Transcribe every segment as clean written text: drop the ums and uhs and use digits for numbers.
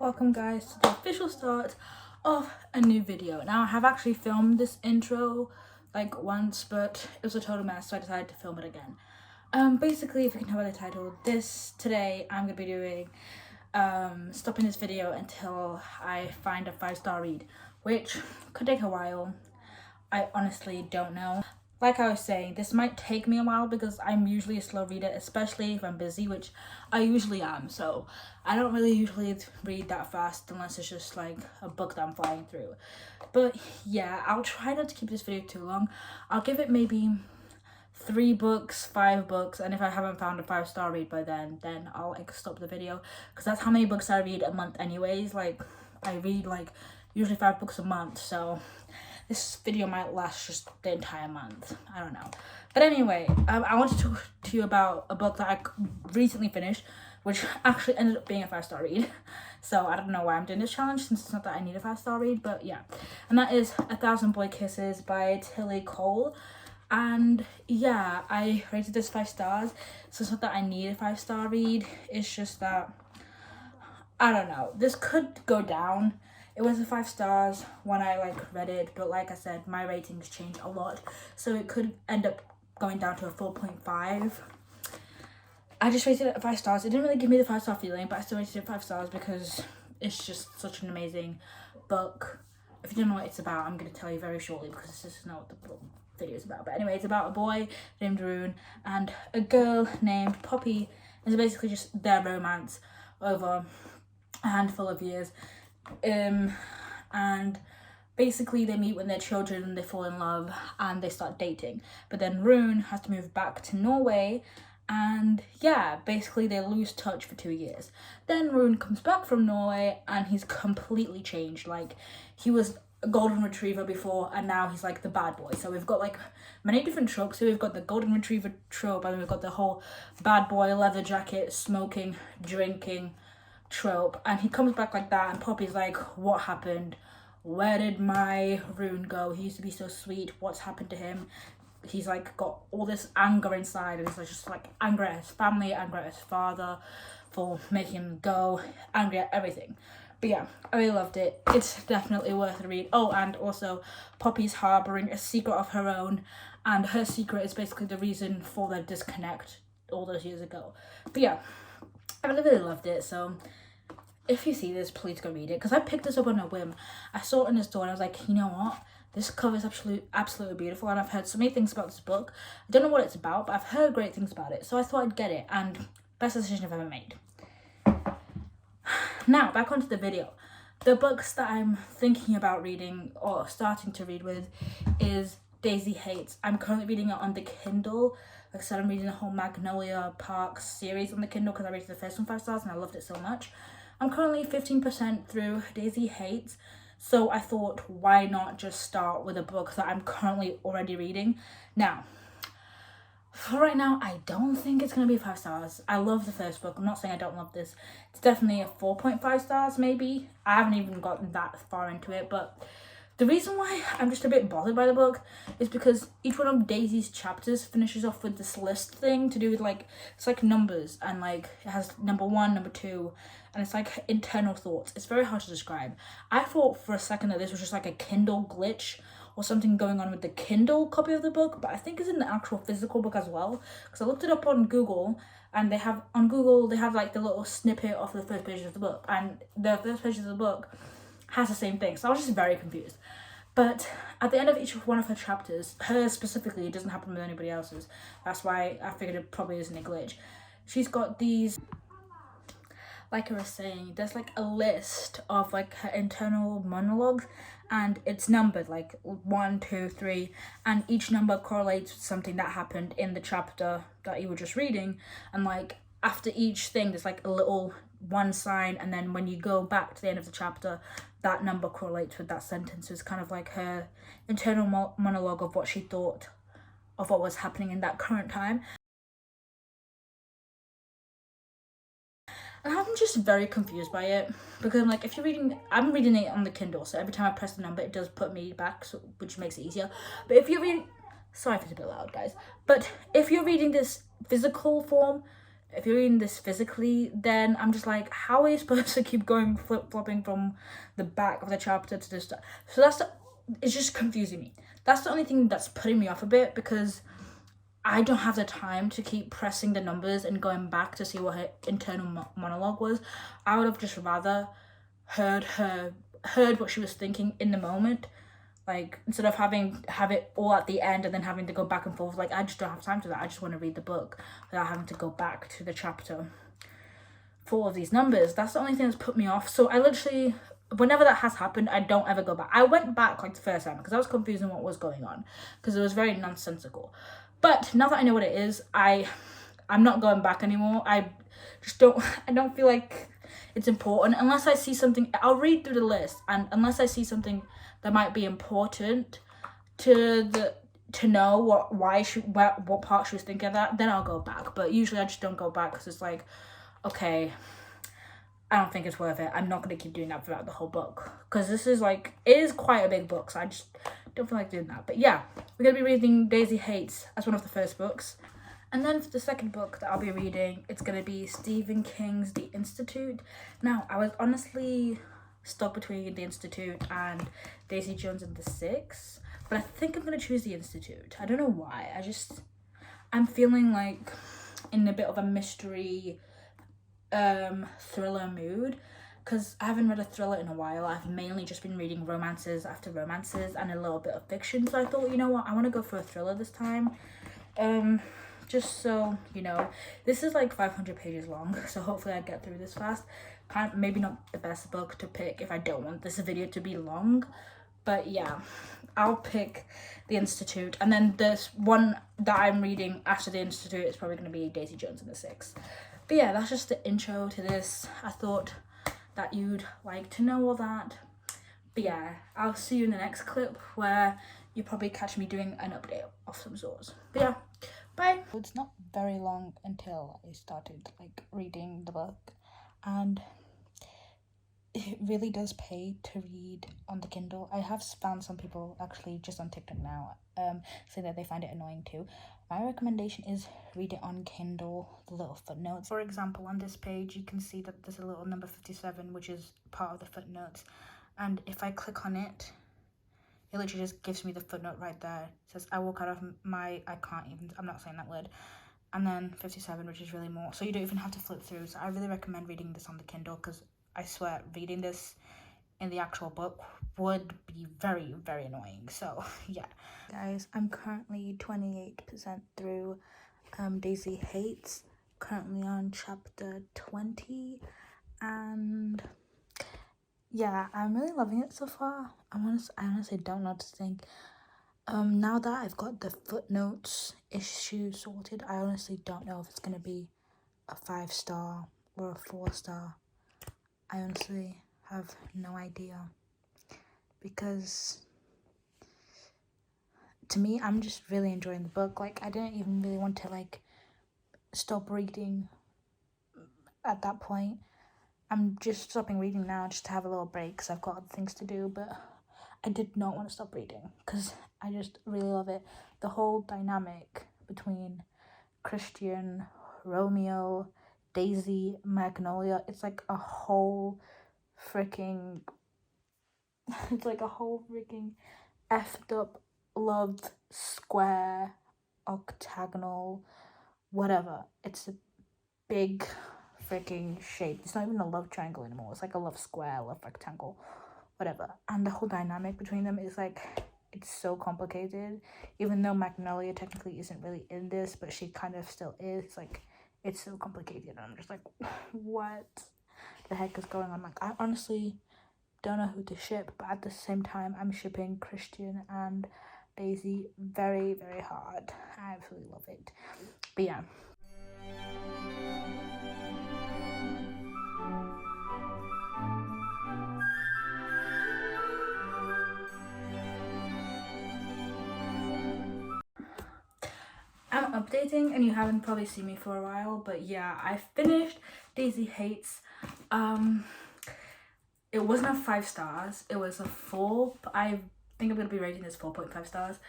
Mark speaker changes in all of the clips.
Speaker 1: welcome guys to the official start of a new video. Now, I have actually filmed this intro like once, but it was a total mess, so I decided to film it again. Basically, if you can tell by the title, today I'm gonna be doing stopping this video until I find a 5-star read, which could take a while. I honestly don't know. Like I was saying, this might take me a while because I'm usually a slow reader, especially if I'm busy, which I usually am. So I don't really usually read that fast unless it's just like a book that I'm flying through. But yeah, I'll try not to keep this video too long. I'll give it maybe 3 books, 5 books, and if I haven't found a 5-star read by then I'll like stop the video, because that's how many books I read a month anyways. Like I read like usually 5 books a month, so this video might last just the entire month. I don't know. But anyway, I want to talk to you about a book that I recently finished, which actually ended up being a 5-star read. So I don't know why I'm doing this challenge, since it's not that I need a 5-star read, but yeah. And that is A Thousand Boy Kisses by Tillie Cole. And yeah, I rated this 5 stars. So it's not that I need a 5-star read. It's just that, I don't know. This could go down. It was a 5 stars when I read it, but like I said, my ratings change a lot, so it could end up going down to a 4.5. I just rated it at 5 stars. It didn't really give me the 5-star feeling, but I still rated it 5 stars because it's just such an amazing book. If you don't know what it's about, I'm going to tell you very shortly, because this is not what the video is about. But anyway, it's about a boy named Rune and a girl named Poppy. It's basically just their romance over a handful of years. And basically they meet when they're children and they fall in love and they start dating. But then Rune has to move back to Norway, and yeah, basically they lose touch for 2 years. Then Rune comes back from Norway and he's completely changed. Like, he was a golden retriever before, and now he's like the bad boy. So we've got like many different tropes. So we've got the golden retriever trope, and we've got the whole bad boy, leather jacket, smoking, drinking trope, and he comes back like that, and Poppy's like, what happened? Where did my Rune go? He used to be so sweet. What's happened to him? He's like got all this anger inside, and he's like just like angry at his family, angry at his father for making him go, angry at everything. But yeah, I really loved it. It's definitely worth a read. Oh, and also Poppy's harboring a secret of her own, and her secret is basically the reason for their disconnect all those years ago. But yeah, I really loved it. So if you see this, please go read it, because I picked this up on a whim. I saw it in the store and I was like, you know what, this cover is absolutely beautiful, and I've heard so many things about this book. I don't know what it's about, but I've heard great things about it, so I thought I'd get it, and best decision I've ever made. Now, back onto the video. The books that I'm thinking about reading or starting to read with is Daisy Hates. I'm currently reading it on the Kindle. Like I said, I'm reading the whole Magnolia Park series on the Kindle because I rated the first one 5 stars and I loved it so much. I'm currently 15% through Daisy Hates, so I thought, why not just start with a book that I'm currently already reading. Now, for right now, I don't think it's going to be 5 stars. I love the first book. I'm not saying I don't love this. It's definitely a 4.5 stars, maybe. I haven't even gotten that far into it, but the reason why I'm just a bit bothered by the book is because each one of Daisy's chapters finishes off with this list thing to do with it's like numbers, and like it has number 1, number 2, and it's like internal thoughts. It's very hard to describe. I thought for a second that this was just like a Kindle glitch or something going on with the Kindle copy of the book, but I think it's in the actual physical book as well, because I looked it up on Google, and they have like the little snippet of the first page of the book, and the first page of the book has the same thing. So I was just very confused. But at the end of each one of her chapters, hers specifically, it doesn't happen with anybody else's. That's why I figured it probably isn't a glitch. She's got these, like I was saying, there's like a list of like her internal monologues, and it's numbered like 1, 2, 3, and each number correlates with something that happened in the chapter that you were just reading. And like after each thing, there's like a little 1 sign, and then when you go back to the end of the chapter, that number correlates with that sentence. So it's kind of like her internal monologue of what she thought of what was happening in that current time. And I'm just very confused by it, because I'm like, if you're reading, I'm reading it on the Kindle, so every time I press the number, it does put me back, so which makes it easier. But if you're reading, sorry if it's a bit loud, guys, but if you're reading this physical form, If you're reading this physically, then I'm just like, how are you supposed to keep going flip-flopping from the back of the chapter to this? So it's just confusing me. That's the only thing that's putting me off a bit, because I don't have the time to keep pressing the numbers and going back to see what her internal monologue was. I would have just rather heard what she was thinking in the moment, like, instead of have it all at the end and then having to go back and forth. Like, I just don't have time for that. I just want to read the book without having to go back to the chapter for all of these numbers. That's the only thing that's put me off. So I literally, whenever that has happened, I don't ever go back. I went back like the first time because I was confused on what was going on, because it was very nonsensical. But now that I know what it is, I'm not going back anymore. I don't feel like it's important unless I see something. I'll read through the list, and unless I see something that might be important to know what part she was thinking of that, then I'll go back. But usually I just don't go back, because it's like, okay, I don't think it's worth it. I'm not going to keep doing that throughout the whole book, because this is like, it is quite a big book, so I just don't feel like doing that. But yeah, we're going to be reading Daisy Hates as one of the first books. And then for the second book that I'll be reading, it's going to be Stephen King's The Institute. Now, I was honestly stuck between The Institute and Daisy Jones and the Six, but I think I'm going to choose The Institute. I don't know why. I'm feeling like in a bit of a mystery thriller mood, because I haven't read a thriller in a while. I've mainly just been reading romances after romances and a little bit of fiction. So I thought, you know what, I want to go for a thriller this time. Just so you know, this is like 500 pages long, so hopefully I get through this fast. Maybe not the best book to pick if I don't want this video to be long, but yeah, I'll pick The Institute. And then this one that I'm reading after The Institute is probably going to be Daisy Jones and the Six. But yeah, that's just the intro to this. I thought that you'd like to know all that. But yeah, I'll see you in the next clip, where you probably catch me doing an update of some sorts. But yeah, bye. It's not very long until I started like reading the book, and it really does pay to read on the Kindle. I have found some people actually just on TikTok now say that they find it annoying too. My recommendation is read it on Kindle, the little footnotes. For example, on this page you can see that there's a little number 57, which is part of the footnotes, and if I click on it, it literally just gives me the footnote right there. It says, I walk out of I'm not saying that word. And then 57, which is really more. So you don't even have to flip through. So I really recommend reading this on the Kindle, because I swear reading this in the actual book would be very, very annoying. So yeah. Guys, I'm currently 28% through Daisy Hates. Currently on chapter 20. And yeah, I'm really loving it so far. I honestly don't know what to think. Now that I've got the footnotes issue sorted, I honestly don't know if it's gonna be a 5-star or a 4-star. I honestly have no idea, because to me, I'm just really enjoying the book. Like, I didn't even really want to like stop reading at that point. I'm just stopping reading now just to have a little break, because I've got other things to do, but I did not want to stop reading because I just really love it. The whole dynamic between Christian, Romeo, Daisy, Magnolia, it's like a whole freaking effed up love square, octagonal, whatever. It's a big freaking shape. It's not even a love triangle anymore. It's like a love square, love rectangle, whatever. And the whole dynamic between them is like, it's so complicated. Even though Magnolia technically isn't really in this, but she kind of still is. Like, it's so complicated. And I'm just like, what the heck is going on? Like, I honestly don't know who to ship, but at the same time, I'm shipping Christian and Daisy very, very hard. I absolutely love it. But yeah. I'm updating, and you haven't probably seen me for a while, but yeah, I finished Daisy Hates. It wasn't a 5 stars, it was a 4. I think I'm gonna be rating this 4.5 stars.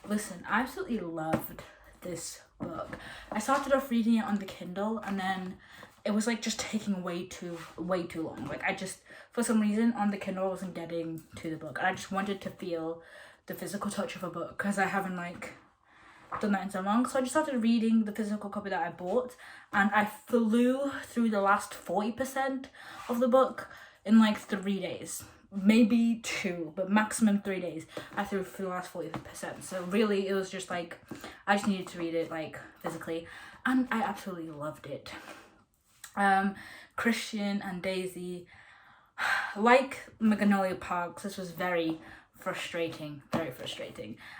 Speaker 1: Listen, I absolutely loved this book. I started off reading it on the Kindle, and then it was like just taking way too long. Like I just, for some reason on the Kindle I wasn't getting to the book, and I just wanted to feel the physical touch of a book because I haven't like done that in so long. So I just started reading the physical copy that I bought, and I flew through the last 40% of the book in like 3 days, maybe 2, but maximum 3 days. I flew through the last 40%. So really it was just like I just needed to read it like physically, and I absolutely loved it. Christian and Daisy, like Magnolia Parks, this was very frustrating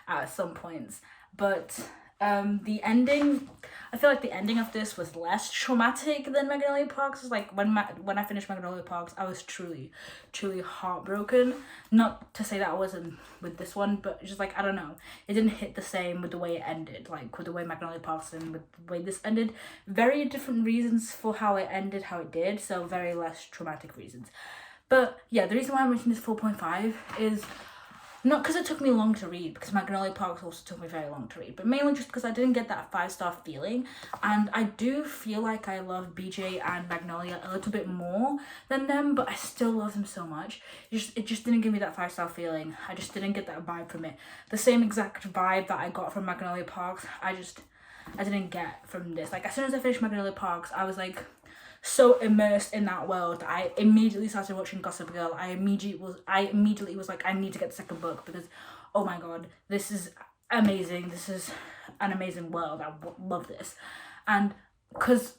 Speaker 1: at some points, but the ending, I feel like the ending of this was less traumatic than Magnolia Parks. It's like when I finished Magnolia Parks, I was truly heartbroken. Not to say that I wasn't with this one, but just like, I don't know, it didn't hit the same with the way it ended, like with the way Magnolia Parks and with the way this ended. Very different reasons for how it ended, how it did, so very less traumatic reasons. But yeah, the reason why I'm rating this 4.5 is not because it took me long to read, because Magnolia Parks also took me very long to read, but mainly just because I didn't get that 5-star feeling. And I do feel like I love BJ and Magnolia a little bit more than them, but I still love them so much. It just didn't give me that 5-star feeling. I just didn't get that vibe from it. The same exact vibe that I got from Magnolia Parks, I didn't get from this. Like, as soon as I finished Magnolia Parks, I was like so immersed in that world. I immediately started watching Gossip Girl. I immediately was like, I need to get the second book because, oh my god, this is amazing. This is an amazing world. I love this. And because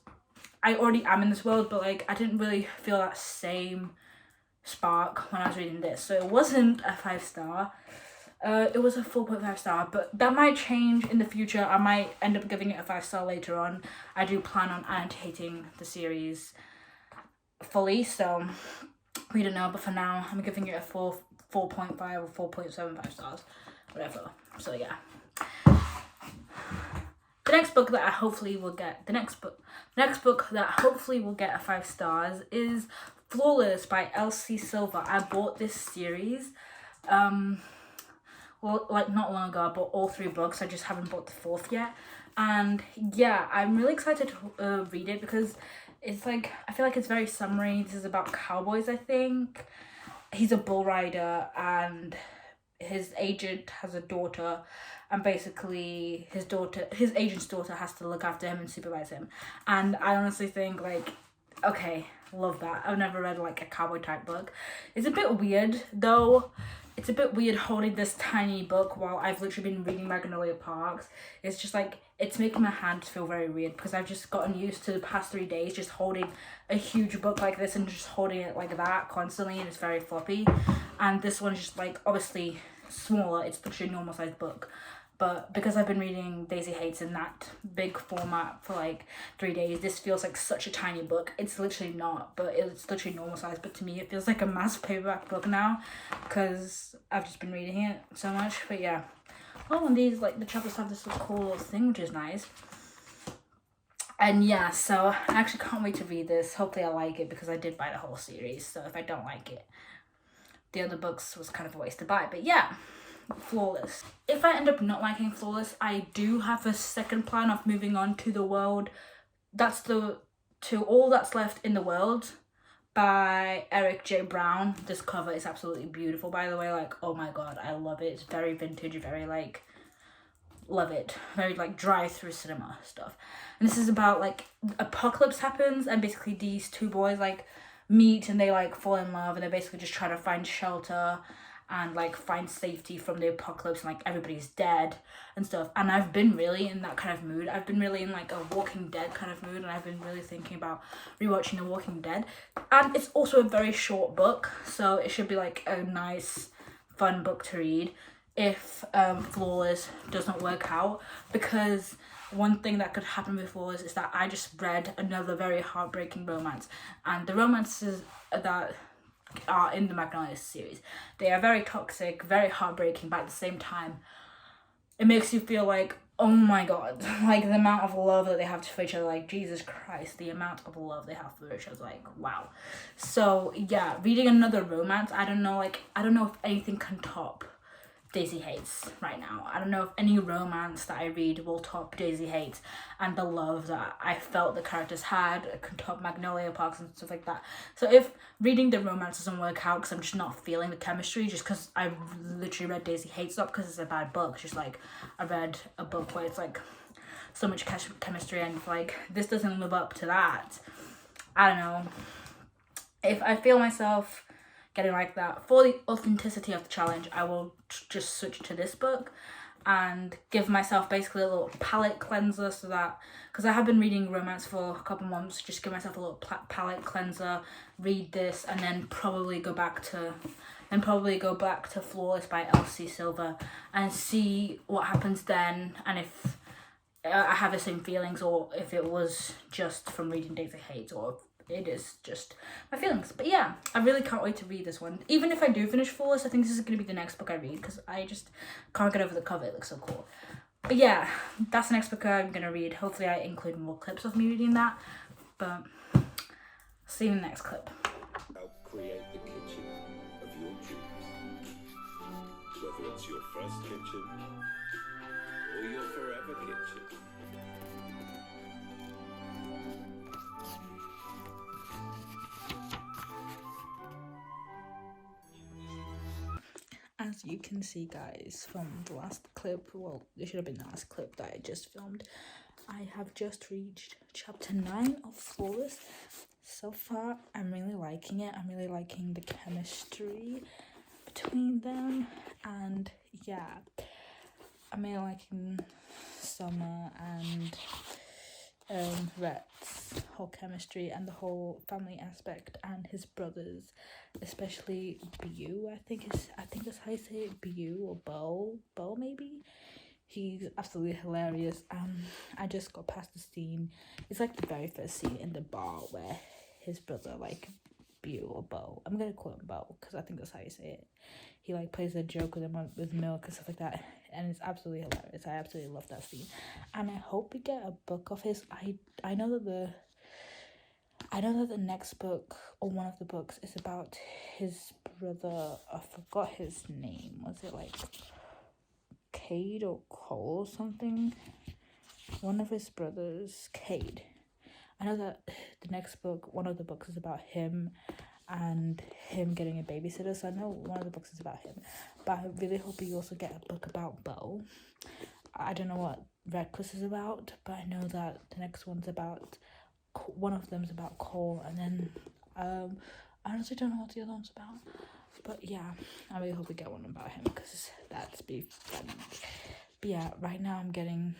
Speaker 1: I already am in this world, but like I didn't really feel that same spark when I was reading this. So it wasn't a 5-star. It was a 4.5 star, but that might change in the future. I might end up giving it a 5-star later on. I do plan on annotating the series fully, so we don't know. But for now, I'm giving it a 4.5 or 4.75 stars, whatever. So yeah. The next book that I hopefully will get, the next book that hopefully will get a 5 stars is Flawless by Elsie Silver. I bought this series, well, like not long ago. I bought all 3 books. I just haven't bought the 4th yet. And yeah, I'm really excited to read it because it's like, I feel like it's very summary. This is about cowboys, I think. He's a bull rider and his agent has a daughter, and basically his agent's daughter has to look after him and supervise him. And I honestly think like, okay, love that. I've never read like a cowboy type book. It's a bit weird though. It's a bit weird holding this tiny book while I've literally been reading Magnolia Parks. It's just like, it's making my hands feel very weird because I've just gotten used to the past 3 days just holding a huge book like this and just holding it like that constantly, and it's very floppy. And this one's just like obviously smaller. It's literally a normal sized book. But because I've been reading Daisy Hates in that big format for like 3 days, this feels like such a tiny book. It's literally not, but it's literally normal size. But to me, it feels like a massive paperback book now because I've just been reading it so much. But yeah. Oh, and these, like, the chapters have this little cool little thing, which is nice. And yeah, so I actually can't wait to read this. Hopefully I like it because I did buy the whole series. So if I don't like it, the other books was kind of a waste to buy. But yeah. Flawless. If I end up not liking Flawless, I do have a second plan of moving on to the world. To All That's Left in the World by Eric J. Brown. This cover is absolutely beautiful, by the way. Like, oh my god, I love it. It's very vintage, very like, love it. Very like drive-through cinema stuff. And this is about like apocalypse happens and basically these 2 boys like meet and they like fall in love and they basically just try to find shelter and like find safety from the apocalypse, and like everybody's dead and stuff. And I've been really in that kind of mood. I've been really in like a Walking Dead kind of mood, and I've been really thinking about rewatching The Walking Dead. And it's also a very short book, so it should be like a nice fun book to read if Flawless doesn't work out, because one thing that could happen with Flawless is that I just read another very heartbreaking romance, and the romances that are in the Magnolia series, they are very toxic, very heartbreaking, but at the same time it makes you feel like, oh my god, like the amount of love that they have for each other, like Jesus Christ, the amount of love they have for each other, like wow. So yeah, reading another romance, I don't know if anything can top Daisy Hates right now. I don't know if any romance that I read will top Daisy Hates, and the love that I felt the characters had could top Magnolia Parks and stuff like that. So if reading the romance doesn't work out because I'm just not feeling the chemistry, just because I literally read Daisy Hates, not because it's a bad book, it's just like I read a book where it's like so much chemistry and like this doesn't live up to that. I don't know. If I feel myself getting like that, for the authenticity of the challenge, I will just switch to this book and give myself basically a little palette cleanser, so that, because I have been reading romance for a couple months, just give myself a little palette cleanser, read this, and then probably go back to Flawless by Elsie Silver and see what happens then, and if I have the same feelings, or if it was just from reading Daisy Hates, or if it is just my feelings. But yeah, I really can't wait to read this one. Even if I do finish Flawless, I think this is going to be the next book I read, because I just can't get over the cover. It looks so cool. But yeah, that's the next book I'm going to read. Hopefully I include more clips of me reading that. But see you in the next clip.
Speaker 2: Help create the kitchen of your dreams. Whether it's your first kitchen or your forever kitchen.
Speaker 1: As you can see, guys, from the last clip, well, it should have been the last clip that I just filmed, I have just reached chapter 9 of Flawless. So far, I'm really liking it. I'm really liking the chemistry between them, and yeah, I'm really liking Summer and Rhett's whole chemistry and the whole family aspect, and his brothers, especially Bu. I think that's how you say it, Bu or Bo maybe. He's absolutely hilarious. I just got past the scene. It's like the very first scene in the bar where his brother, like Bu or Bo, I'm gonna call him Bo because I think that's how you say it. He like plays a joke with him with milk and stuff like that, and it's absolutely hilarious. I absolutely love that scene, and I hope we get a book of his. I know that the next book, or one of the books, is about his brother. I forgot his name. Was it like Cade or Cole or something? One of his brothers, Cade. I know that the next book, one of the books, is about him and him getting a babysitter, so I know one of the books is about him, but I really hope we also get a book about Bo. I don't know what Reckless is about, but I know that the next one's about, one of them's about Cole, and then I honestly don't know what the other one's about, but yeah, I really hope we get one about him, because that's be fun. But yeah, right now I'm getting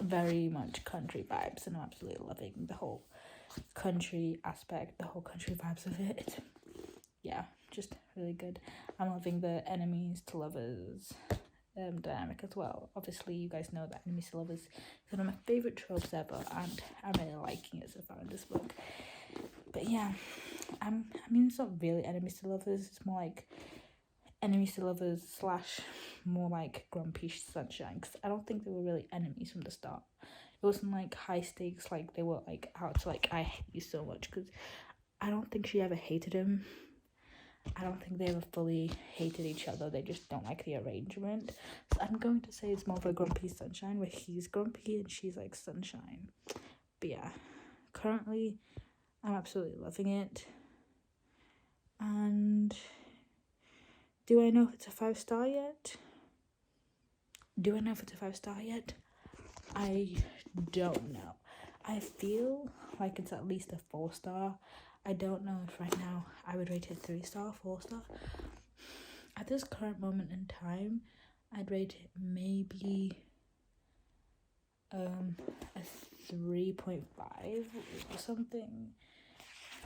Speaker 1: very much country vibes, and I'm absolutely loving the whole country aspect, the whole country vibes of it. It's, yeah, just really good. I'm loving the enemies to lovers dynamic as well. Obviously, you guys know that enemies to lovers is one of my favorite tropes ever, and I'm really liking it so far in this book. But yeah, I mean, it's not really enemies to lovers, it's more like enemies to lovers / more like Grumpy Sunshine, because I don't think they were really enemies from the start. It wasn't like high stakes, like they were like out to like I hate you so much, because I don't think she ever hated him. I don't think they ever fully hated each other. They just don't like the arrangement. So I'm going to say it's more of a Grumpy Sunshine, where he's grumpy and she's like sunshine. But yeah, currently I'm absolutely loving it. And do I know if it's a 5-star yet? I don't know. I feel like it's at least a 4-star. I don't know if right now I would rate it 3-star, 4-star. At this current moment in time, I'd rate it maybe a 3.5 or something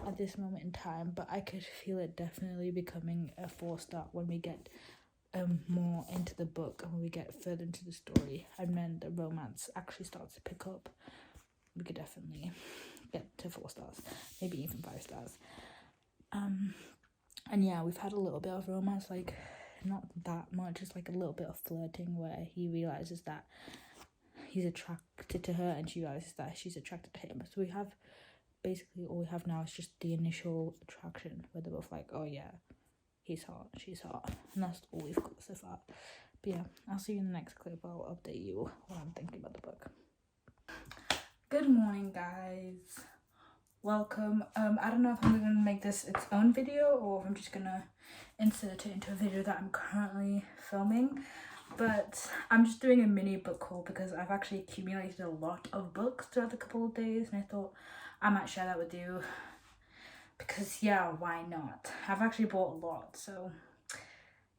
Speaker 1: at this moment in time, but I could feel it definitely becoming a 4-star when we get more into the book and when we get further into the story, and then the romance actually starts to pick up. We could definitely get to 4 stars, maybe even 5 stars. And yeah, we've had a little bit of romance, like not that much, just like a little bit of flirting where he realizes that he's attracted to her and she realizes that she's attracted to him. So we have basically all we have now is just the initial attraction where they're both like, oh yeah, he's hot, she's hot, and that's all we've got so far. But yeah, I'll see you in the next clip. I'll update you what I'm thinking about the book. Good morning, guys. Welcome. I don't know if I'm gonna make this its own video or if I'm just gonna insert it into a video that I'm currently filming. But I'm just doing a mini book haul because I've actually accumulated a lot of books throughout the couple of days, and I thought I might share that with you. Because yeah, why not? I've actually bought a lot, so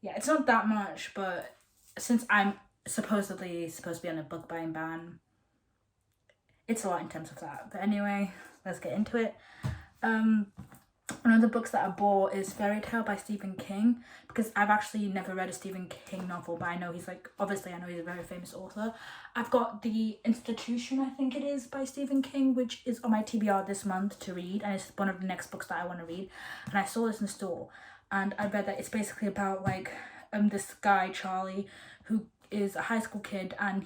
Speaker 1: yeah, it's not that much, but since I'm supposedly supposed to be on a book buying ban, it's a lot in terms of that. But anyway, let's get into it. One of the books that I bought is Fairy Tale by Stephen King, because I've actually never read a Stephen King novel, but I know he's like, obviously I know he's a very famous author. I've got The Institution, I think it is, by Stephen King, which is on my TBR this month to read, and it's one of the next books that I want to read. And I saw this in the store, and I read that it's basically about like this guy Charlie, who is a high school kid, and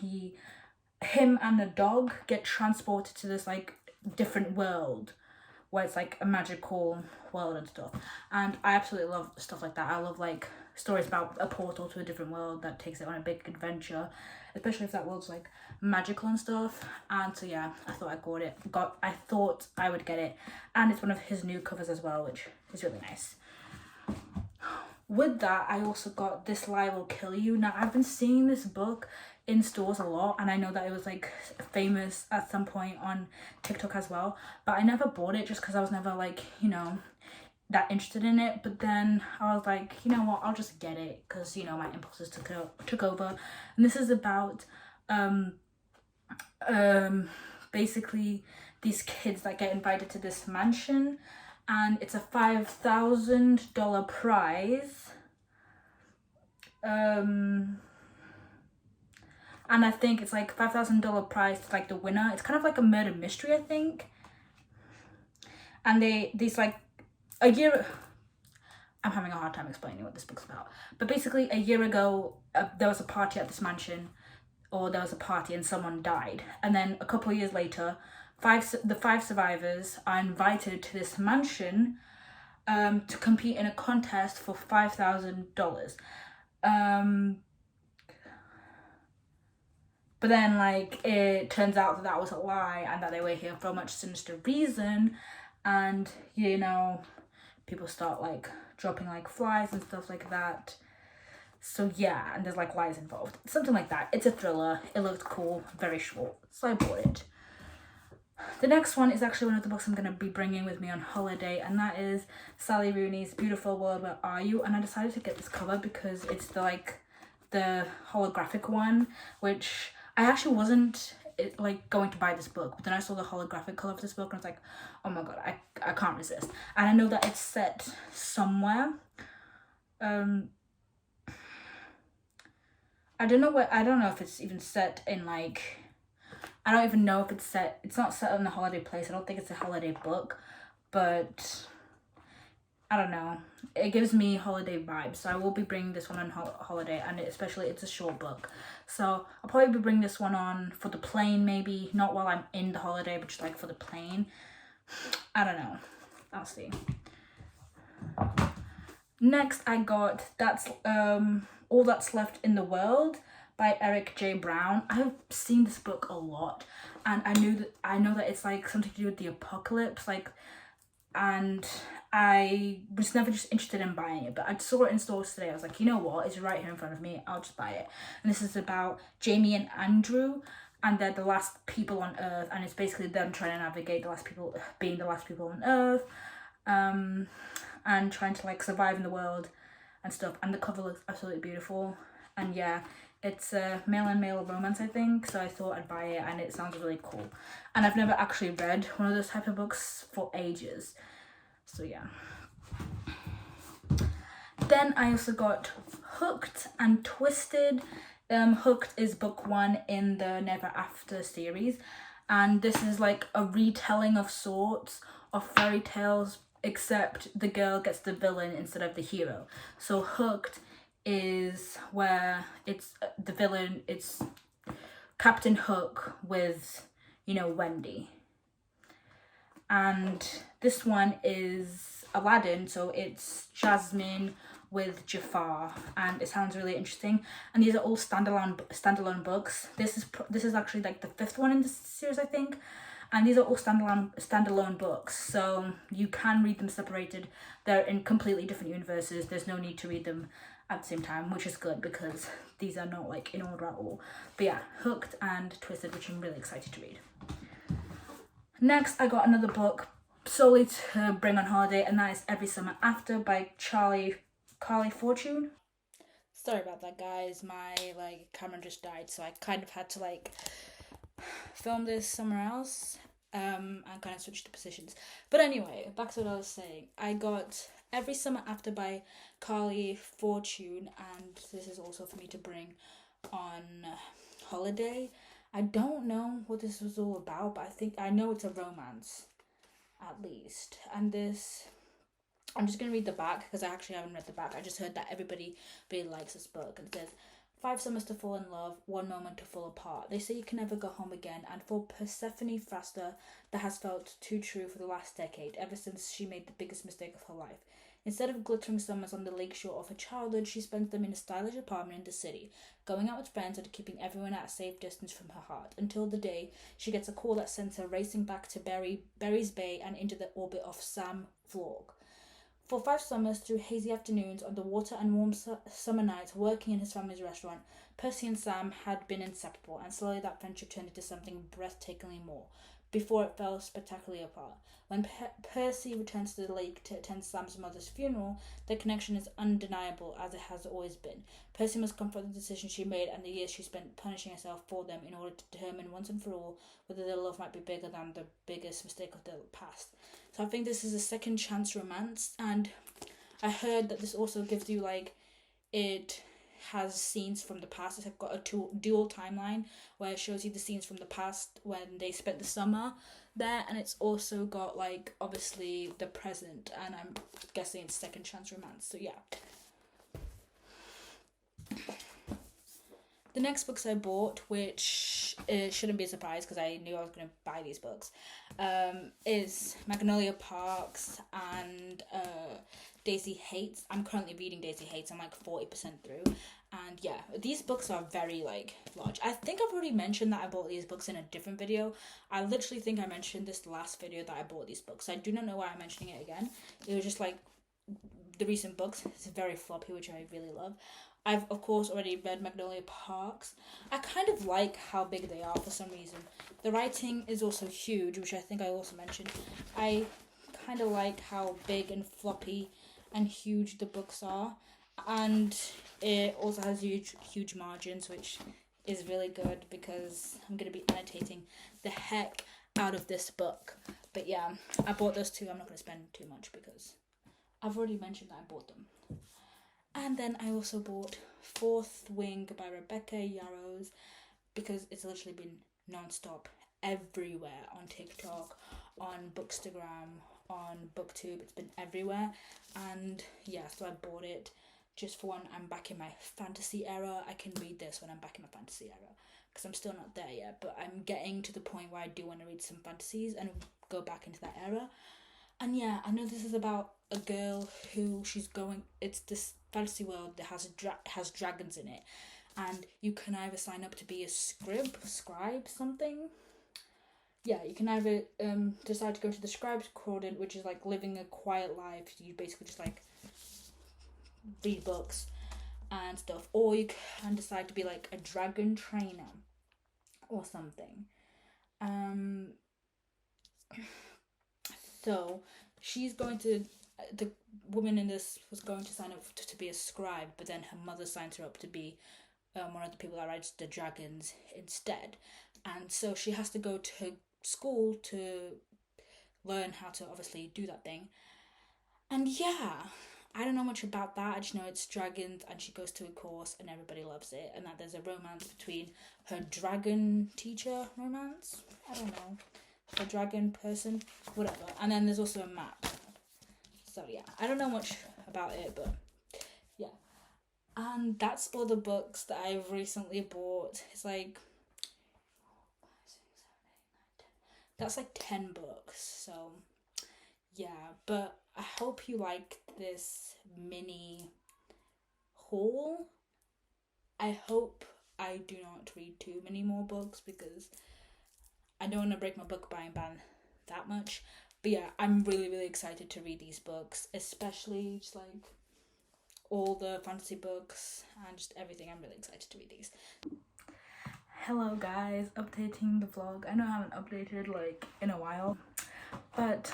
Speaker 1: him and a dog get transported to this like different world where it's like a magical world and stuff. And I absolutely love stuff like that. I love like stories about a portal to a different world that takes it on a big adventure, especially if that world's like magical and stuff. And so yeah, I thought I thought I would get it, and it's one of his new covers as well, which is really nice. With that, I also got This Lie Will Kill You. Now, I've been seeing this book in stores a lot, and I know that it was like famous at some point on TikTok as well, but I never bought it just because I was never like, you know, that interested in it. But then I was like, you know what, I'll just get it because, you know, my impulses took over. And this is about basically these kids that get invited to this mansion, and it's a $5,000 prize. And I think it's like $5,000 prize to like the winner. It's kind of like a murder mystery, I think. And these like a year, I'm having a hard time explaining what this book's about. But basically a year ago, there was a party at this mansion, or there was a party and someone died. And then a couple of years later, the five survivors are invited to this mansion to compete in a contest for $5,000. But then, like, it turns out that was a lie and that they were here for a much sinister reason. And, you know, people start, like, dropping, like, flies and stuff like that. So, yeah, and there's, like, lies involved. Something like that. It's a thriller. It looked cool. Very short. So I bought it. The next one is actually one of the books I'm going to be bringing with me on holiday, and that is Sally Rooney's Beautiful World, Where Are You? And I decided to get this cover because it's the holographic one, which I actually wasn't like going to buy this book, but then I saw the holographic cover of this book and I was like, oh my god, I can't resist. And I know that it's set somewhere. I don't know if it's even set in like, I don't even know if it's not set in the holiday place. I don't think it's a holiday book, but I don't know. It gives me holiday vibes, so I will be bringing this one on holiday, and especially it's a short book. So I'll probably be bringing this one on for the plane, maybe. Not while I'm in the holiday, but just like for the plane. I don't know. I'll see. Next, I got All That's Left in the World by Eric J. Brown. I've seen this book a lot, and I know that it's like something to do with the apocalypse, like, and I was never just interested in buying it, but I saw it in stores today. I was like, you know what, it's right here in front of me, I'll just buy it. And this is about Jamie and Andrew, and they're the last people on Earth, and it's basically them trying to navigate being the last people on Earth, and trying to like survive in the world and stuff. And the cover looks absolutely beautiful, and yeah, it's a male and male romance, I think, so I thought I'd buy it, and it sounds really cool. And I've never actually read one of those type of books for ages, so yeah. Then I also got Hooked and Twisted. Hooked is book 1 in the Never After series, and this is like a retelling of sorts of fairy tales, except the girl gets the villain instead of the hero. So Hooked is where it's the villain, it's Captain Hook with, you know, Wendy. And this one is Aladdin, so it's Jasmine with Jafar, and it sounds really interesting. And these are all standalone books. This is actually like the 5th one in this series, I think. And these are all standalone books, so you can read them separated. They're in completely different universes. There's no need to read them at the same time, which is good because these are not like in order at all. But yeah, Hooked and Twisted, which I'm really excited to read. Next, I got another book solely to bring on holiday, and that is Every Summer After by Carly Fortune. Sorry about that, guys. My camera just died, so I kind of had to film this somewhere else and kind of switch the positions. But anyway, back to what I was saying. I got Every Summer After by Carly Fortune, and this is also for me to bring on holiday. I don't know what this was all about, but I know it's a romance, at least. And this, I'm just going to read the back because I actually haven't read the back. I just heard that everybody really likes this book. And it says, 5 summers to fall in love, 1 moment to fall apart. They say you can never go home again, and for Persephone Fraster, that has felt too true for the last decade, ever since she made the biggest mistake of her life. Instead of glittering summers on the lakeshore of her childhood, she spends them in a stylish apartment in the city, going out with friends and keeping everyone at a safe distance from her heart, until the day she gets a call that sends her racing back to Berry's Bay and into the orbit of Sam Vlog. For 5 summers, through hazy afternoons, on the water and warm summer nights, working in his family's restaurant, Percy and Sam had been inseparable, and slowly that friendship turned into something breathtakingly more, before it fell spectacularly apart. When Percy returns to the lake to attend Sam's mother's funeral, their connection is undeniable, as it has always been. Percy must confront the decision she made and the years she spent punishing herself for them in order to determine once and for all whether their love might be bigger than the biggest mistake of their past. So I think this is a second chance romance, and I heard that this also gives you it has scenes from the past. It's got a dual timeline where it shows you the scenes from the past when they spent the summer there, and it's also got obviously the present, and I'm guessing it's second chance romance. So yeah. The next books I bought, which shouldn't be a surprise because I knew I was going to buy these books, is Magnolia Parks and Daisy Hates. I'm currently reading Daisy Hates. I'm 40% through. And yeah, these books are very large. I think I've already mentioned that I bought these books in a different video. I literally think I mentioned this last video that I bought these books. I do not know why I'm mentioning it again. It was just the recent books. It's very floppy, which I really love. I've, of course, already read Magnolia Parks. I kind of like how big they are for some reason. The writing is also huge, which I think I also mentioned. I kind of like how big and floppy and huge the books are. And it also has huge margins, which is really good because I'm going to be annotating the heck out of this book. But yeah, I bought those two. I'm not going to spend too much because I've already mentioned that I bought them. And then I also bought Fourth Wing by Rebecca Yarros because it's literally been non-stop everywhere on TikTok, on Bookstagram, on BookTube. It's been everywhere. And yeah, so I bought it just for when I'm back in my fantasy era. I can read this when I'm back in my fantasy era because I'm still not there yet, but I'm getting to the point where I do want to read some fantasies and go back into that era. And yeah, I know this is about a girl who it's this fantasy world that has dragons in it, and you can either sign up to be a scribe something. Yeah, you can either decide to go to the scribe's quadrant, which is living a quiet life. You basically just read books and stuff, or you can decide to be a dragon trainer or something. So the woman in this was going to sign up to be a scribe, but then her mother signs her up to be one of the people that rides the dragons instead. And so she has to go to school to learn how to obviously do that thing. And yeah, I don't know much about that. I just know it's dragons, and she goes to a course and everybody loves it, and that there's a romance between her dragon teacher romance. I don't know. A dragon person, whatever. And then there's also a map. So yeah, I don't know much about it, but yeah. And that's all the books that I've recently bought. It's that's 10 books. So yeah, but I hope you like this mini haul. I hope I do not read too many more books because I don't want to break my book buying ban that much. But yeah, I'm really, really excited to read these books, especially just like all the fantasy books and just everything. I'm really excited to read these. Hello guys, updating the vlog. I know I haven't updated like in a while, but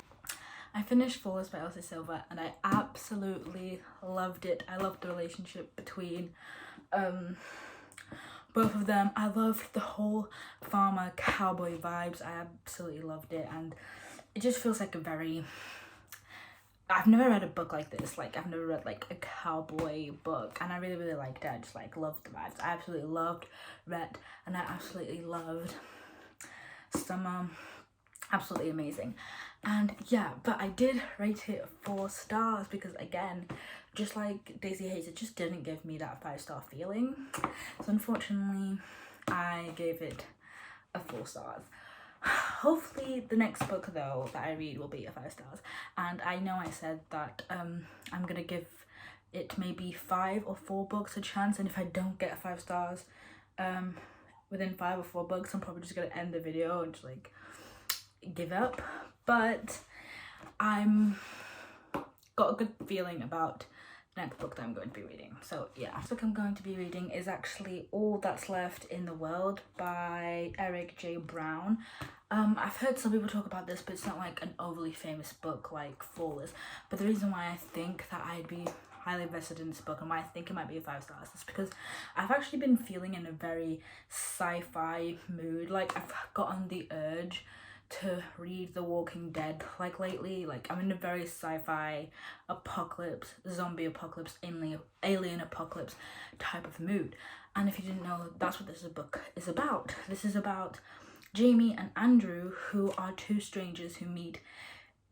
Speaker 1: I finished Flawless by Elsie Silver and I absolutely loved it. I loved the relationship between both of them. I loved the whole farmer cowboy vibes. I absolutely loved it, and it just feels like a very, I've never read a book like this. Like, I've never read like a cowboy book, and I really, really liked it. I just like loved the vibes. I absolutely loved Rhett, and I absolutely loved Summer. Absolutely amazing. And yeah, but I did rate it 4 stars because, again, just like Daisy Hayes, it just didn't give me that 5-star feeling. So unfortunately, I gave it a 4 stars. Hopefully the next book though that I read will be a 5 stars, and I know I said that I'm gonna give it maybe 5 or 4 books a chance, and if I don't get 5 stars within 5 or 4 books, I'm probably just gonna end the video and just like give up. But I'm got a good feeling about the next book that I'm going to be reading. So yeah, the book I'm going to be reading is actually All That's Left in the World by Eric J. Brown. I've heard some people talk about this, but it's not like an overly famous book like Flawless. But the reason why I think that I'd be highly invested in this book and why I think it might be a 5 stars is because I've actually been feeling in a very sci-fi mood. Like, I've gotten the urge to read The Walking Dead like lately. Like, I'm in a very sci-fi apocalypse, zombie apocalypse, alien apocalypse type of mood. And if you didn't know, that's what this book is about. This is about Jamie and Andrew, who are 2 strangers who meet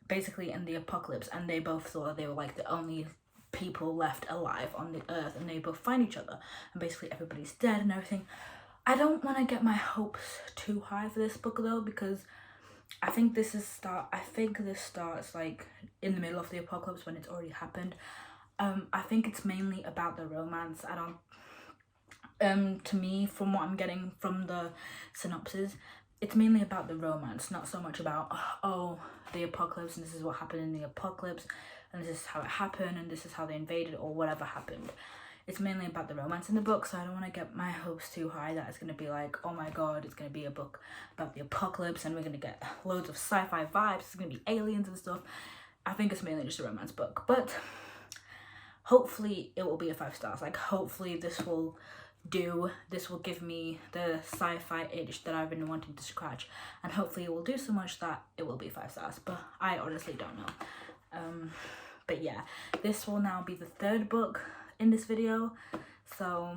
Speaker 1: basically in the apocalypse, and they both thought they were like the only people left alive on the earth, and they both find each other, and basically everybody's dead and everything. I don't want to get my hopes too high for this book though, because I think this starts like in the middle of the apocalypse when it's already happened. I think it's mainly about the romance. To me, from what I'm getting from the synopsis, it's mainly about the romance, not so much about, oh, the apocalypse and this is what happened in the apocalypse and this is how it happened and this is how they invaded or whatever happened. It's mainly about the romance in the book, so I don't want to get my hopes too high that it's going to be like, oh my god, it's going to be a book about the apocalypse and we're going to get loads of sci-fi vibes, it's going to be aliens and stuff. I think it's mainly just a romance book, but hopefully it will be a 5 stars. Like, hopefully this will give me the sci-fi itch that I've been wanting to scratch, and hopefully it will do so much that it will be 5 stars, but I honestly don't know. But yeah, this will now be the 3rd book in this video. So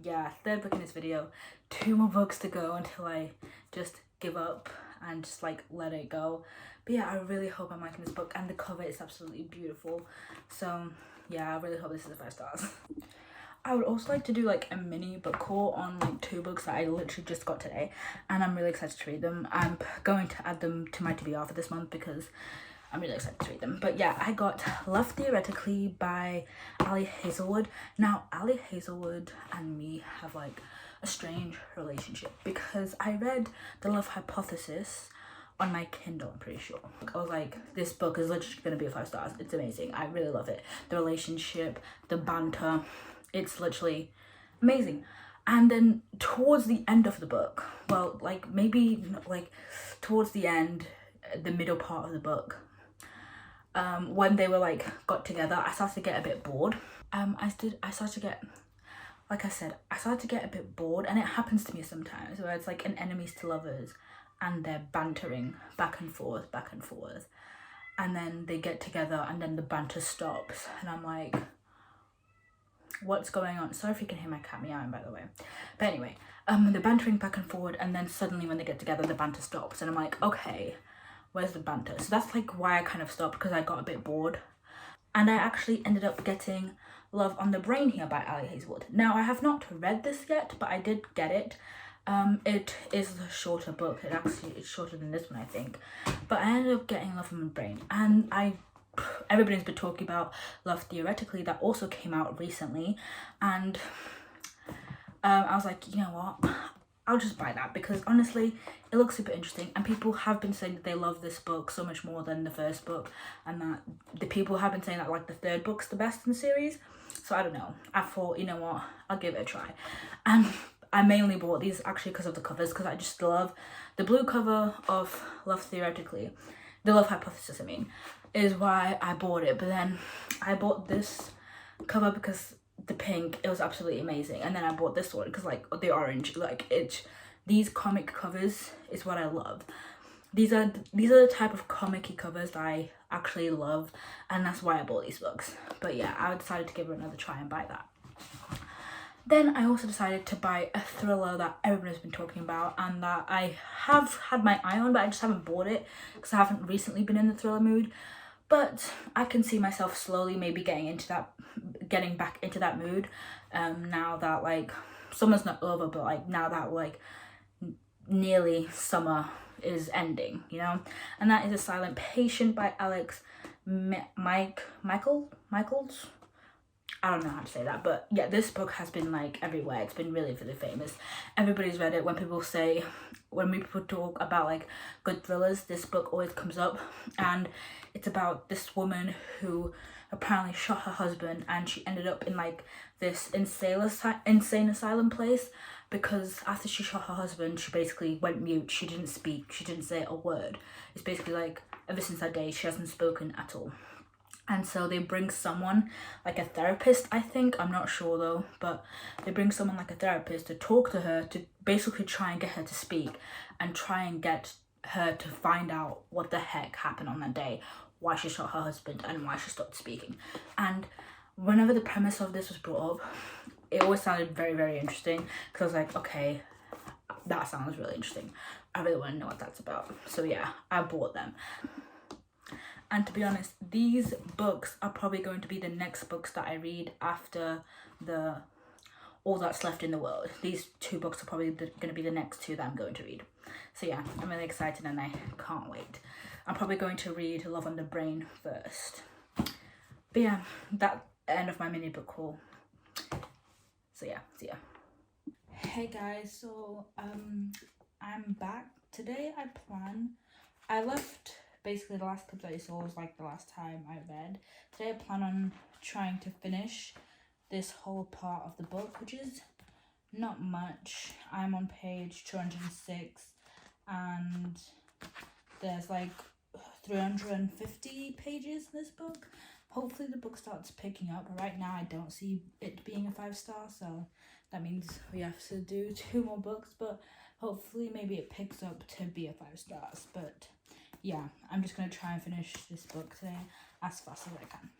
Speaker 1: yeah, 3rd book in this video, 2 more books to go until I just give up and just like let it go. But yeah, I really hope I'm liking this book, and the cover is absolutely beautiful. So yeah, I really hope this is a 5 stars. I would also like to do like a mini book haul on like 2 books that I literally just got today, and I'm really excited to read them. I'm going to add them to my TBR for this month because I'm really excited to read them. But yeah, I got Love Theoretically by Ali Hazelwood. Now, Ali Hazelwood and me have like a strange relationship because I read The Love Hypothesis on my Kindle, I'm pretty sure. I was like, this book is literally gonna be a 5 stars. It's amazing. I really love it. The relationship, the banter, it's literally amazing. And then towards the end of the book, well, like maybe like towards the end, the middle part of the book, when they were like got together, I started to get a bit bored. I started to get, like I said, I started to get a bit bored, and it happens to me sometimes where it's like an enemies to lovers and they're bantering back and forth, and then they get together and then the banter stops, and I'm like, what's going on? Sorry if you can hear my cat meowing, by the way. But anyway, they're bantering back and forward, and then suddenly when they get together, the banter stops, and I'm like, okay, where's the banter? So that's like why I kind of stopped, because I got a bit bored. And I actually ended up getting Love on the Brain here by Ali Hazelwood. Now, I have not read this yet, but I did get it. It is a shorter book. It's shorter than this one, I think. But I ended up getting Love on the Brain, and I everybody's been talking about Love Theoretically, that also came out recently, and I was like, you know what, I'll just buy that, because honestly it looks super interesting, and people have been saying that they love this book so much more than the first book, and that the people have been saying that like the third book's the best in the series. So I don't know, I thought, you know what, I'll give it a try. And I mainly bought these actually because of the covers, because I just love the blue cover of Love Theoretically, the Love Hypothesis I mean, is why I bought it. But then I bought this cover because the pink, it was absolutely amazing, and then I bought this one because like the orange, like these comic covers is what I love. These are the type of comic-y covers that I actually love, and that's why I bought these books. But yeah, I decided to give it another try and buy that. Then I also decided to buy a thriller that everybody's been talking about, and that I have had my eye on, but I just haven't bought it because I haven't recently been in the thriller mood. But I can see myself slowly maybe getting back into that mood, now that like summer's not over, but like now that like nearly summer is ending, you know. And that is A Silent Patient by Alex Michaels. I don't know how to say that, but yeah, this book has been like everywhere. It's been really, really famous. Everybody's read it. When people talk about like good thrillers, this book always comes up. And it's about this woman who apparently shot her husband, and she ended up in like this insane asylum place, because after she shot her husband, she basically went mute. She didn't speak. She didn't say a word. It's basically like ever since that day, she hasn't spoken at all. And so they bring someone, like a therapist, I think, I'm not sure though, but they bring someone like a therapist to talk to her, to basically try and get her to speak, and try and get her to find out what the heck happened on that day, why she shot her husband, and why she stopped speaking. And whenever the premise of this was brought up, it always sounded very, very interesting, because I was like, okay, that sounds really interesting. I really want to know what that's about. So yeah, I bought them. And to be honest, these books are probably going to be the next books that I read after All That's Left in the World. These two books are probably going to be the next two that I'm going to read. So yeah, I'm really excited and I can't wait. I'm probably going to read Love on the Brain first. But yeah, that's the end of my mini book haul. So yeah, see ya. Hey guys, so I'm back. Today I left basically the last clip that you saw was like the last time I read. Today I plan on trying to finish this whole part of the book, which is not much. I'm on page 206 and there's like 350 pages in this book. Hopefully the book starts picking up. Right now I don't see it being a 5-star, so that means we have to do 2 more books, but hopefully maybe it picks up to be a 5 stars. But yeah, I'm just going to try and finish this book today as fast as I can.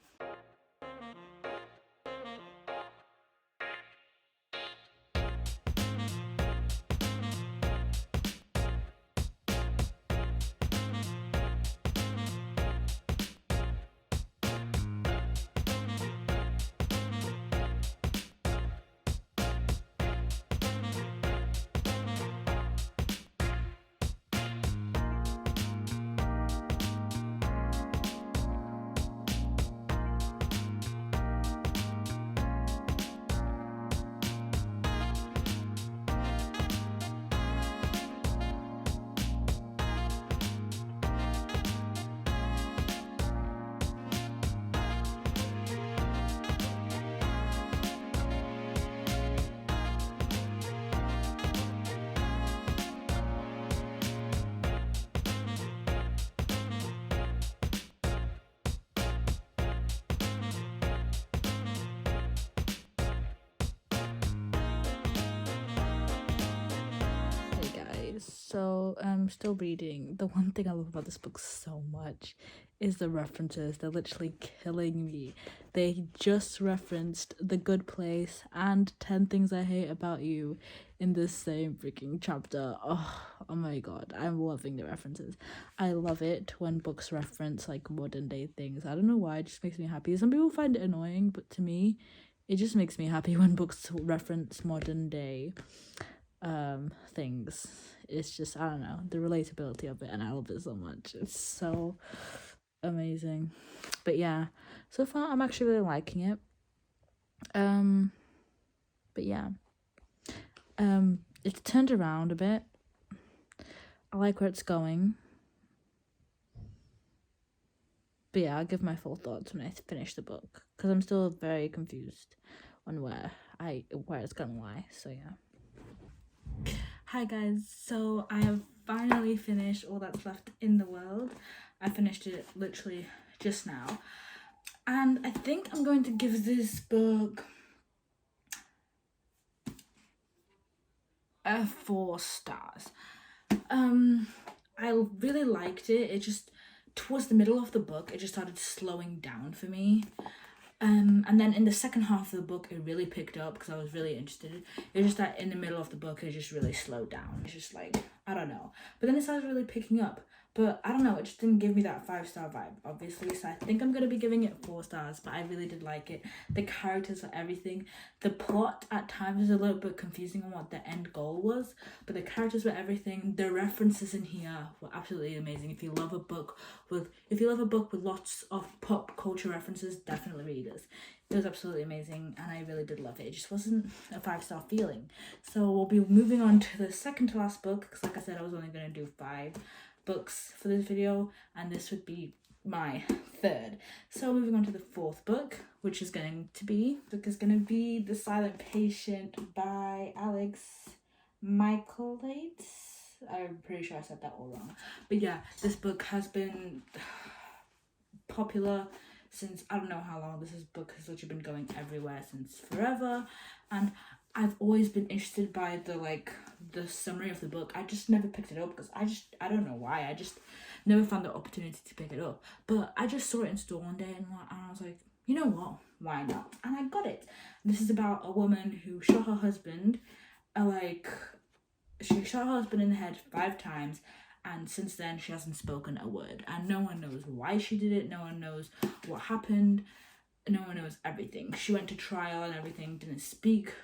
Speaker 1: So I'm still reading. The one thing I love about this book so much is the references. They're literally killing me. They just referenced The Good Place and 10 Things I Hate About You in the same freaking chapter. Oh my god, I'm loving the references. I love it when books reference like modern day things. I don't know why, it just makes me happy. Some people find it annoying, but to me it just makes me happy when books reference modern day things. It's just, I don't know, the relatability of it, and I love it so much. It's so amazing. But yeah, so far I'm actually really liking it. But yeah, it's turned around a bit. I like where it's going. But yeah, I'll give my full thoughts when I finish the book, because I'm still very confused on where it's gonna lie. So yeah. Hi guys, so I have finally finished All That's Left in the World. I finished it literally just now, and I think I'm going to give this book a 4 stars. I really liked it. It just, towards the middle of the book, it just started slowing down for me. And then in the second half of the book, it really picked up because I was really interested. It's just that in the middle of the book, it just really slowed down. It's just like, I don't know. But then it started really picking up. But I don't know, it just didn't give me that 5-star vibe, obviously. So I think I'm going to be giving it 4 stars, but I really did like it. The characters are everything. The plot at times was a little bit confusing on what the end goal was, but the characters were everything. The references in here were absolutely amazing. If you love a book with lots of pop culture references, definitely read this. It was absolutely amazing, and I really did love it. It just wasn't a 5-star feeling. So we'll be moving on to the second to last book, because like I said, I was only going to do 5 books for this video, and this would be my 3rd. So moving on to the 4th book, which is going to be The Silent Patient by Alex Michaelides. I'm pretty sure I said that all wrong. But yeah, this book has been popular since I don't know how long. This book has literally been going everywhere since forever, and I've always been interested by the summary of the book. I just never picked it up because I don't know why. I just never found the opportunity to pick it up. But I just saw it in store one day, and I was like, you know what? Why not? And I got it. This is about a woman who shot her husband. She shot her husband in the head 5 times. And since then, she hasn't spoken a word. And no one knows why she did it. No one knows what happened. No one knows everything. She went to trial and everything, didn't speak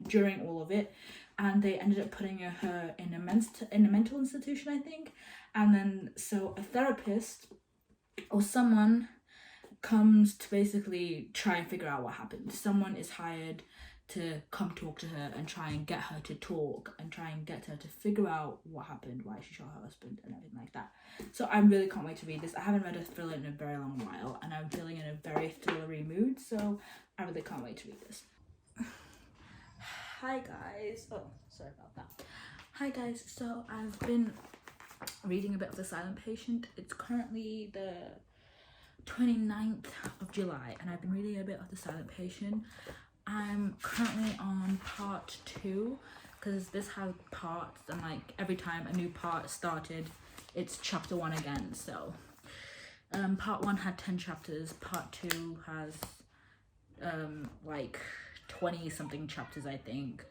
Speaker 1: during all of it. And they ended up putting her in a mental institution, I think. And then, so a therapist or someone comes to basically try and figure out what happened. Someone is hired to come talk to her and try and get her to talk and try and get her to figure out what happened, why she shot her husband and everything like that. So I really can't wait to read this. I haven't read a thriller in a very long while, and I'm feeling in a very thrillery mood, so I really can't wait to read this. Hi guys. Oh, sorry about that. Hi guys. So I've been reading a bit of The Silent Patient. It's currently the 29th of July, and I've been reading a bit of The Silent Patient. I'm currently on part 2 because this has parts, and every time a new part started, it's chapter 1 again. So part 1 had 10 chapters, part 2 has 20 something chapters, I think.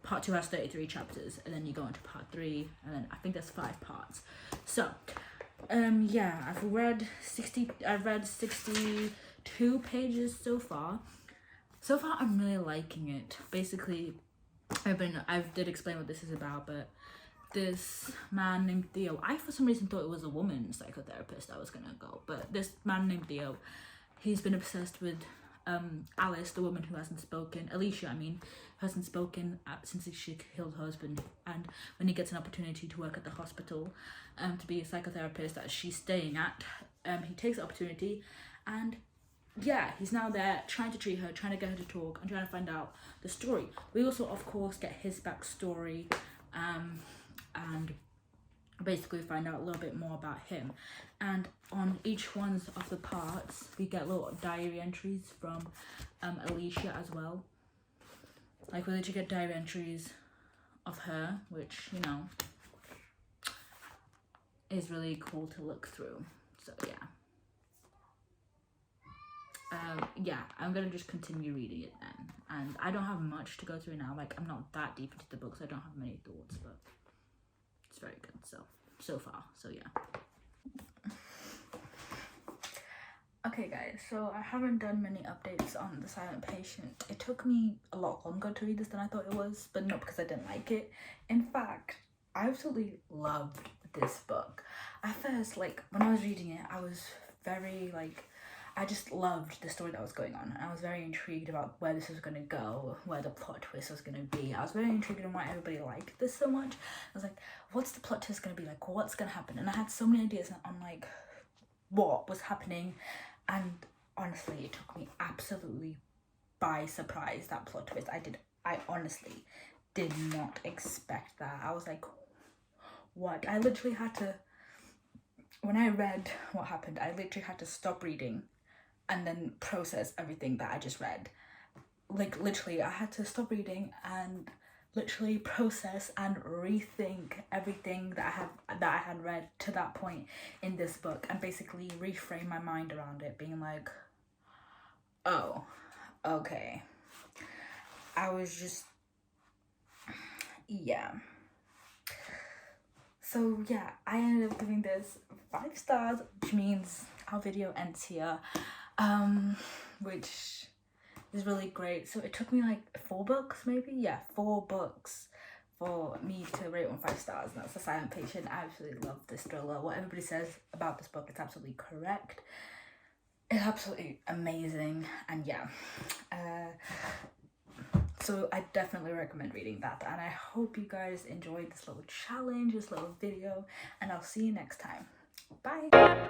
Speaker 1: Part 2 has 33 chapters, and then you go into part 3, and then I think there's 5 parts. So yeah, I've read 62 pages so far. So far, I'm really liking it. Basically, I did explain what this is about, but this man named Theo, I for some reason thought it was a woman psychotherapist I was gonna go, but this man named Theo, he's been obsessed with Alice, the woman who hasn't spoken, Alicia, who hasn't spoken since she killed her husband. And when he gets an opportunity to work at the hospital to be a psychotherapist that she's staying at, he takes the opportunity, and yeah, he's now there trying to treat her, trying to get her to talk, and trying to find out the story. We also, of course, get his backstory, and basically find out a little bit more about him. And on each one of the parts, we get little diary entries from Alicia as well. We literally get diary entries of her, which, is really cool to look through. So yeah. Yeah, I'm gonna just continue reading it then. And I don't have much to go through now. I'm not that deep into the books. I don't have many thoughts, but it's very good. So far. So yeah. Okay guys, so I haven't done many updates on The Silent Patient. It took me a lot longer to read this than I thought it was, but not because I didn't like it. In fact, I absolutely loved this book. at first, like, when I was reading it, I was very, like, I just loved the story that was going on. I was very intrigued about where this was going to go, where the plot twist was going to be. I was very intrigued on why everybody liked this so much. I was like, what's the plot twist going to be like? What's going to happen? And I had so many ideas on, like, what was happening. And honestly, it took me absolutely by surprise, that plot twist. I honestly did not expect that. I was like, what? I literally had to, when I read what happened, I literally had to stop reading and then process everything that I just read. Like, literally, I had to stop reading and literally process and rethink everything that I had read to that point in this book, and basically reframe my mind around it, being like, oh, okay. I was just, yeah. So yeah, I ended up giving this 5 stars, which means our video ends here, which is really great. So it took me like 4 books, maybe? Yeah, 4 books for me to rate one 5 stars, and that's The Silent Patient. I absolutely love this thriller. What everybody says about this book is absolutely correct. It's absolutely amazing, and yeah. So I definitely recommend reading that, and I hope you guys enjoyed this little challenge, this little video, and I'll see you next time. Bye!